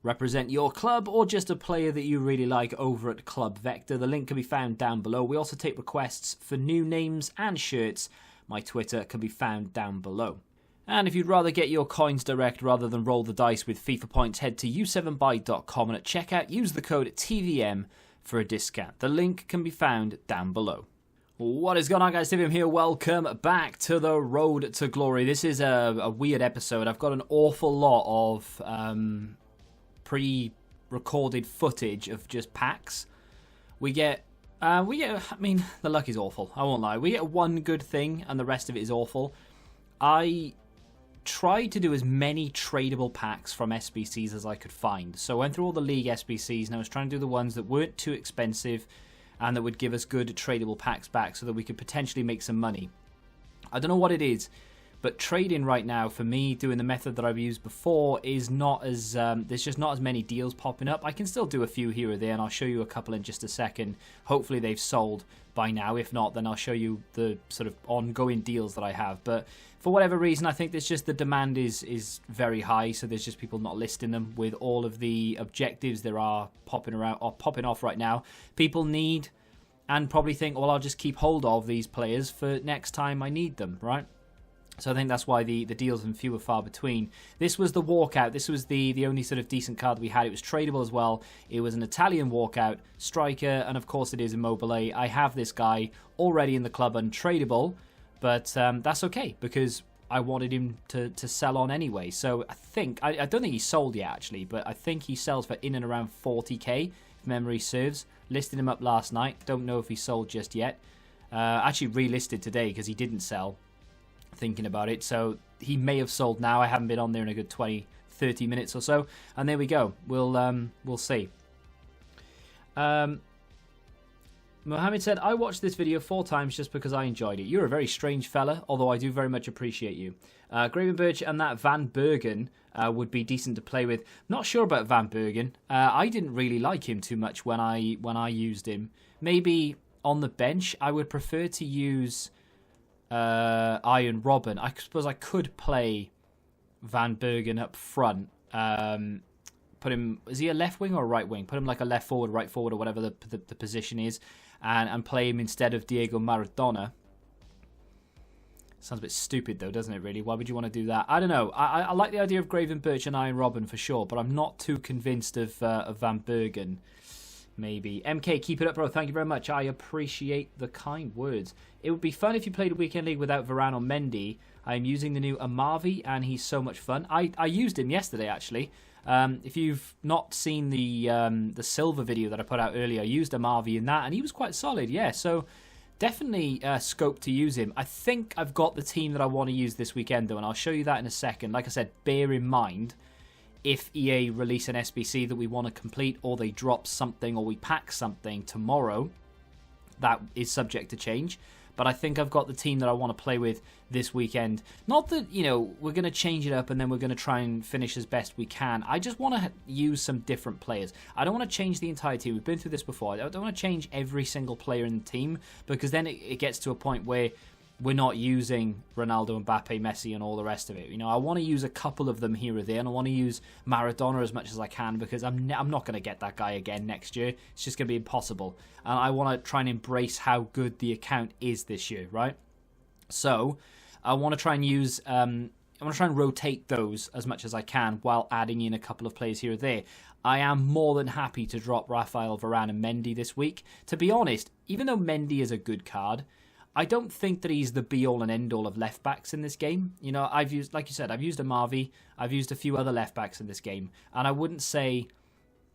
represent your club or just a player that you really like over at Club Vector. The link can be found down below. We also take requests for new names and shirts. My Twitter can be found down below. And if you'd rather get your coins direct rather than roll the dice with FIFA points, head to u7buy.com and at checkout use the code TVM for a discount. The link can be found down below. What is going on, guys? TVM here. Welcome back to the Road to Glory. This is a weird episode. I've got an awful lot of pre-recorded footage of just packs. We get, I mean, the luck is awful. I won't lie. We get one good thing and the rest of it is awful. I tried to do as many tradable packs from SBCs as I could find. So I went through all the league SBCs and I was trying to do the ones that weren't too expensive and that would give us good tradable packs back so that we could potentially make some money. I don't know what it is, but trading right now, for me, doing the method that I've used before, is not as, there's just not as many deals popping up. I can still do a few here or there, and I'll show you a couple in just a second. Hopefully they've sold by now. If not, then I'll show you the sort of ongoing deals that I have. But for whatever reason, I think there's just the demand is very high, so there's just people not listing them with all of the objectives there are popping around or popping off right now. People need and probably think, well, I'll just keep hold of these players for next time I need them, right? So I think that's why the deals are few and far between. This was the walkout. This was the only sort of decent card that we had. It was tradable as well. It was an Italian walkout, striker, and of course it is Immobile. I have this guy already in the club untradeable, but that's okay because I wanted him to sell on anyway. So I think, I don't think he sold yet actually, but I think he sells for in and around 40k, if memory serves. Listed him up last night. Don't know if he sold just yet. Actually relisted today because he didn't sell. Thinking about it, so he may have sold now. I haven't been on there in a good 20-30 minutes or so, and there we go. We'll see. Mohammed said, I watched this video 4 times just because I enjoyed it. You're a very strange fella, although I do very much appreciate you. Gravenberch and that Van Bergen would be decent to play with. Not sure about Van Bergen. I didn't really like him too much when I used him. Maybe on the bench I would prefer to use Iron Robin. I suppose I could play Van Bergen up front. Put him, is he a left wing or a right wing? Put him like a left forward, right forward, or whatever the position is, and play him instead of Diego Maradona. Sounds a bit stupid though, doesn't it really? Why would you want to do that? I don't know. I like the idea of Gravenberch and Iron Robin for sure, but I'm not too convinced of Van Bergen. Maybe. MK, keep it up, bro. Thank you very much. I appreciate the kind words. It would be fun if you played a weekend league without Varane or Mendy. I am using the new Amavi, and he's so much fun. I used him yesterday, actually. If you've not seen the silver video that I put out earlier, I used Amavi in that, and he was quite solid, yeah. So definitely scope to use him. I think I've got the team that I want to use this weekend, though, and I'll show you that in a second. Like I said, bear in mind, if EA release an SBC that we want to complete, or they drop something, or we pack something tomorrow, that is subject to change. But I think I've got the team that I want to play with this weekend. Not that, you know, we're going to change it up and then we're going to try and finish as best we can. I just want to use some different players. I don't want to change the entire team. We've been through this before. I don't want to change every single player in the team, because then it gets to a point where we're not using Ronaldo, Mbappe, Messi, and all the rest of it. You know, I want to use a couple of them here or there, and I want to use Maradona as much as I can, because I'm not going to get that guy again next year. It's just going to be impossible. And I want to try and embrace how good the account is this year, right? So I want to try and use, I want to try and rotate those as much as I can while adding in a couple of players here or there. I am more than happy to drop Rafael Varane and Mendy this week. To be honest, even though Mendy is a good card, I don't think that he's the be-all and end-all of left-backs in this game. You know, I've used, like you said, I've used Amavi, I've used a few other left-backs in this game, and I wouldn't say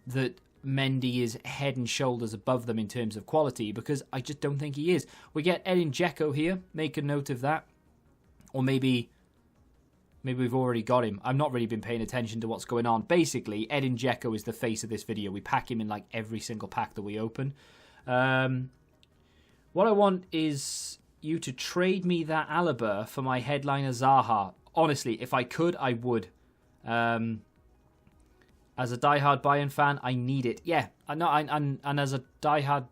that Mendy is head and shoulders above them in terms of quality, because I just don't think he is. We get Edin Dzeko here, make a note of that. Or maybe we've already got him. I've not really been paying attention to what's going on. Basically, Edin Dzeko is the face of this video. We pack him in like every single pack that we open. What I want is you to trade me that Alaba for my headliner Zaha. Honestly, if I could, I would. As a diehard Bayern fan, I need it. Yeah, I know. And as a diehard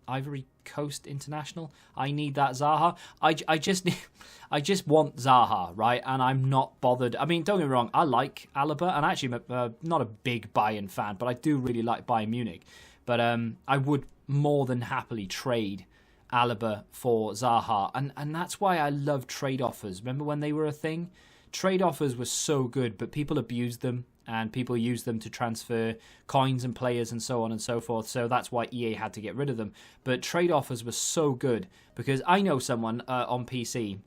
Ivory Coast International. I need that Zaha. I just want Zaha, right? And I'm not bothered. I mean, don't get me wrong. I like Alaba, and actually, I'm not a big Bayern fan, but I do really like Bayern Munich. But I would more than happily trade Alaba for Zaha, and that's why I love trade offers. Remember when they were a thing? Trade offers were so good, but people abused them, and people used them to transfer coins and players and so on and so forth. So that's why EA had to get rid of them. But trade offers were so good, because I know someone on PC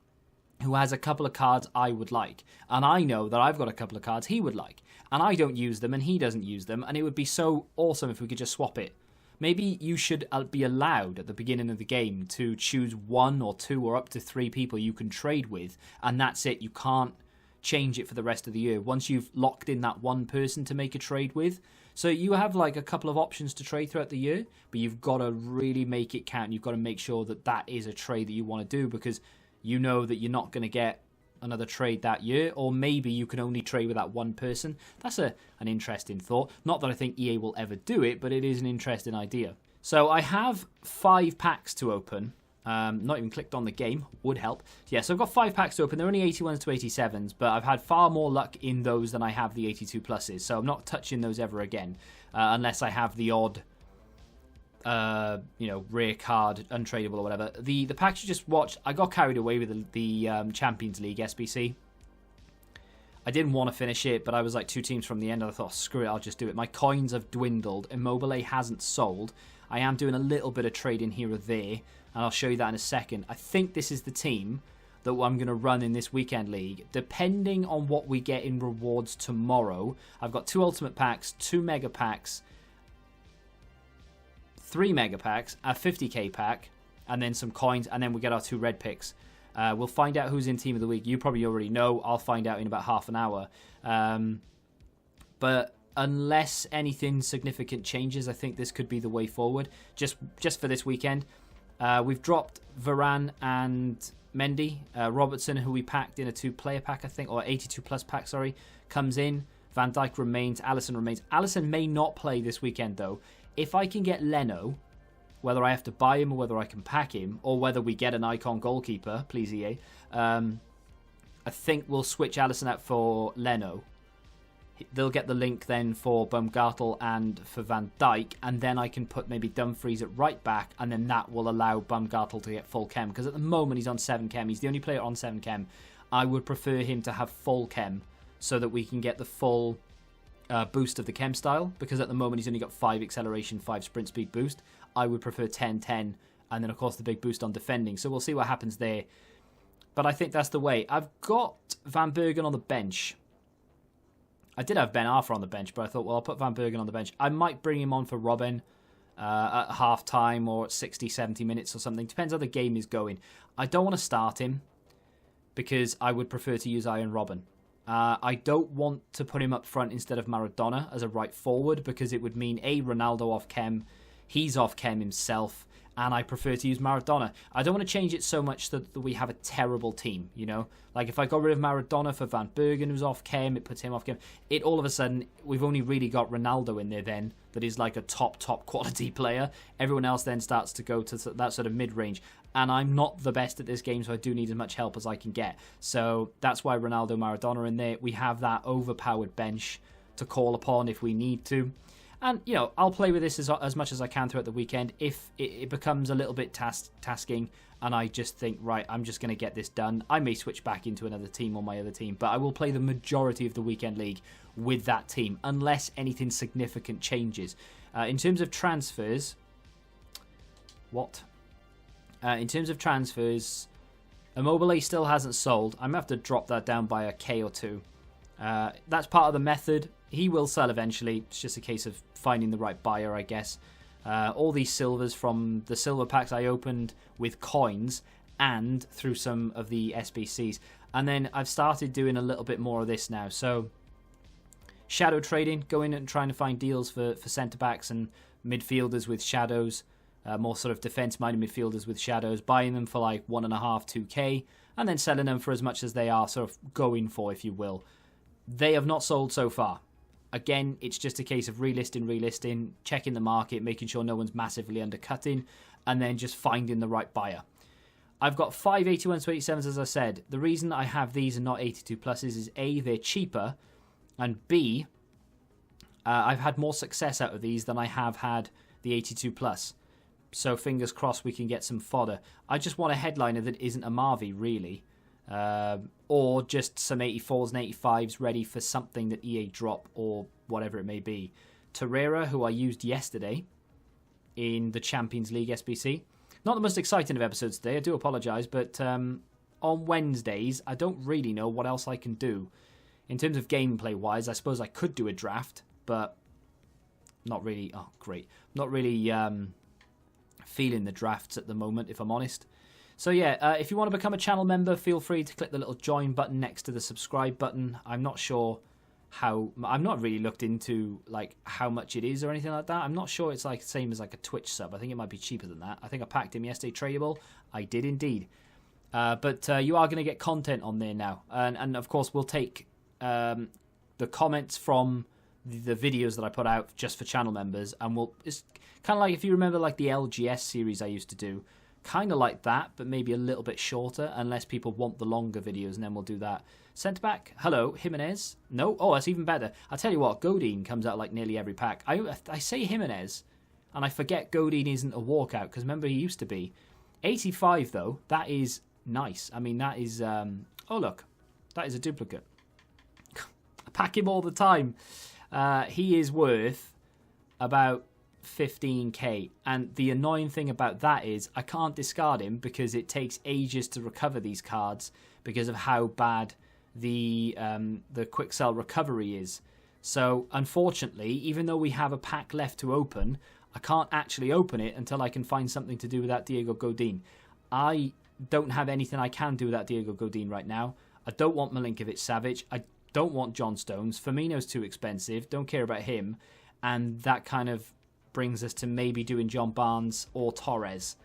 who has a couple of cards I would like, and I know that I've got a couple of cards he would like, and I don't use them and he doesn't use them, and it would be so awesome if we could just swap it. Maybe you should be allowed at the beginning of the game to choose 1 or 2 or up to 3 people you can trade with, and that's it. You can't change it for the rest of the year once you've locked in that one person to make a trade with. So you have like a couple of options to trade throughout the year, but you've got to really make it count. You've got to make sure that that is a trade that you want to do, because you know that you're not going to get another trade that year, or maybe you can only trade with that one person. That's an interesting thought. Not that I think EA will ever do it, but it is an interesting idea. So I have 5 packs to open. Not even clicked on the game, would help. Yeah, so I've got 5 packs to open. They're only 81s to 87s, but I've had far more luck in those than I have the 82 pluses. So I'm not touching those ever again, unless I have the odd rare card, untradeable or whatever. The packs you just watched, I got carried away with the Champions League SBC. I didn't want to finish it, but I was like 2 teams from the end, and I thought, screw it, I'll just do it. My coins have dwindled. Immobile hasn't sold. I am doing a little bit of trading here or there, and I'll show you that in a second. I think this is the team that I'm going to run in this weekend league. Depending on what we get in rewards tomorrow, I've got 2 ultimate packs, 2 mega packs, 3 mega packs, a 50k pack, and then some coins, and then we get our 2 red picks. We'll find out who's in Team of the Week. You probably already know. I'll find out in about half an hour. But unless anything significant changes, I think this could be the way forward. Just for this weekend. We've dropped Varane and Mendy. Robertson, who we packed in a 2-player pack, I think, or 82 plus pack, sorry, comes in. Van Dijk remains. Alisson remains. Alisson may not play this weekend, though. If I can get Leno, whether I have to buy him or whether I can pack him, or whether we get an icon goalkeeper, please EA, I think we'll switch Alisson out for Leno. They'll get the link then for Baumgartel and for Van Dijk, and then I can put maybe Dumfries at right back, and then that will allow Baumgartel to get full chem, because at the moment he's on 7 chem. He's the only player on 7 chem. I would prefer him to have full chem so that we can get the full boost of the chem style, because at the moment he's only got 5 acceleration, 5 sprint speed boost. I would prefer 10-10, and then of course the big boost on defending. So we'll see what happens there. But I think that's the way. I've got Van Bergen on the bench. I did have Ben Arthur on the bench, but I thought, well, I'll put Van Bergen on the bench. I might bring him on for Robin at half-time or at 60, 70 minutes or something. Depends how the game is going. I don't want to start him because I would prefer to use Iron Robin. I don't want to put him up front instead of Maradona as a right forward, because it would mean, A, Ronaldo off chem, he's off chem himself, and I prefer to use Maradona. I don't want to change it so much that we have a terrible team, you know? Like, if I got rid of Maradona for Van Bergen, who's off chem, it puts him off chem. It, all of a sudden, we've only really got Ronaldo in there then, that is like a top quality player. Everyone else then starts to go to that sort of mid-range. And I'm not the best at this game, so I do need as much help as I can get. So that's why Ronaldo, Maradona are in there. We have that overpowered bench to call upon if we need to. And, you know, I'll play with this as much as I can throughout the weekend. If it becomes a little bit tasking and I just think, right, I'm just going to get this done, I may switch back into another team or my other team. But I will play the majority of the weekend league with that team, unless anything significant changes. In terms of transfers... What? In terms of transfers, Immobile still hasn't sold. I'm going to have to drop that down by a K or 2. That's part of the method. He will sell eventually. It's just a case of finding the right buyer, I guess. All these silvers from the silver packs I opened with coins and through some of the SBCs. And then I've started doing a little bit more of this now. So shadow trading, going and trying to find deals for centre-backs and midfielders with shadows. More sort of defence-minded midfielders with shadows, buying them for like 1.5, 2k, and then selling them for as much as they are sort of going for, if you will. They have not sold so far. again, it's just a case of relisting, checking the market, making sure no one's massively undercutting, and then just finding the right buyer. I've got 5 81s to 87s, as I said. The reason I have these and not 82 pluses is A, they're cheaper, and B, I've had more success out of these than I have had the 82 plus. So fingers crossed we can get some fodder. I just want a headliner that isn't a Marvy, really. Or just some 84s and 85s ready for something that EA drop or whatever it may be. Torreira, who I used yesterday in the Champions League SBC. Not the most exciting of episodes today, I do apologise, but on Wednesdays, I don't really know what else I can do. In terms of gameplay-wise, I suppose I could do a draft, but not really. Oh, great. Not really feeling the drafts at the moment, if I'm honest. So yeah, if you want to become a channel member, feel free to click the little join button next to the subscribe button. I'm not sure how... I've not really looked into like how much it is or anything like that. I'm not sure it's like the same as like a Twitch sub. I think it might be cheaper than that. I think I packed him yesterday, tradable. I did indeed. But you are going to get content on there now. And of course, we'll take the comments from the videos that I put out just for channel members. And it's kind of like, if you remember like the LGS series I used to do, kind of like that, but maybe a little bit shorter, unless people want the longer videos, and then we'll do that. Centre back, hello, Jimenez. No, oh, that's even better. I'll tell you what, Godin comes out like nearly every pack. I say Jimenez, and I forget Godin isn't a walkout, because remember he used to be. 85 though, that is nice. I mean, that is, oh look, that is a duplicate. I pack him all the time. He is worth about 15k, and the annoying thing about that is I can't discard him because it takes ages to recover these cards because of how bad the quick sell recovery is. So unfortunately, even though we have a pack left to open, I can't actually open it until I can find something to do with that Diogo Godin. I don't have anything I can do with that Diogo Godin right now. I don't want Milinkovic-Savic. I don't want John Stones. Firmino's too expensive. Don't care about him. And that kind of brings us to maybe doing John Barnes or Torres.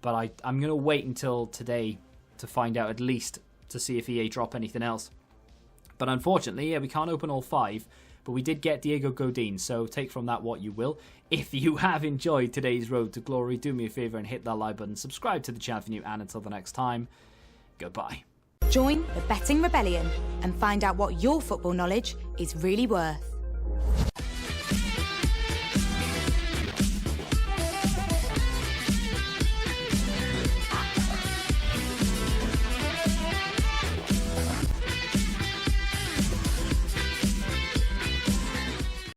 But I'm going to wait until today to find out, at least to see if EA drop anything else. But unfortunately, yeah, we can't open all 5. But we did get Diogo Godin, so take from that what you will. If you have enjoyed today's Road to Glory, do me a favour and hit that like button. Subscribe to the channel if you're new, and until the next time, goodbye. Join the Betting Rebellion and find out what your football knowledge is really worth.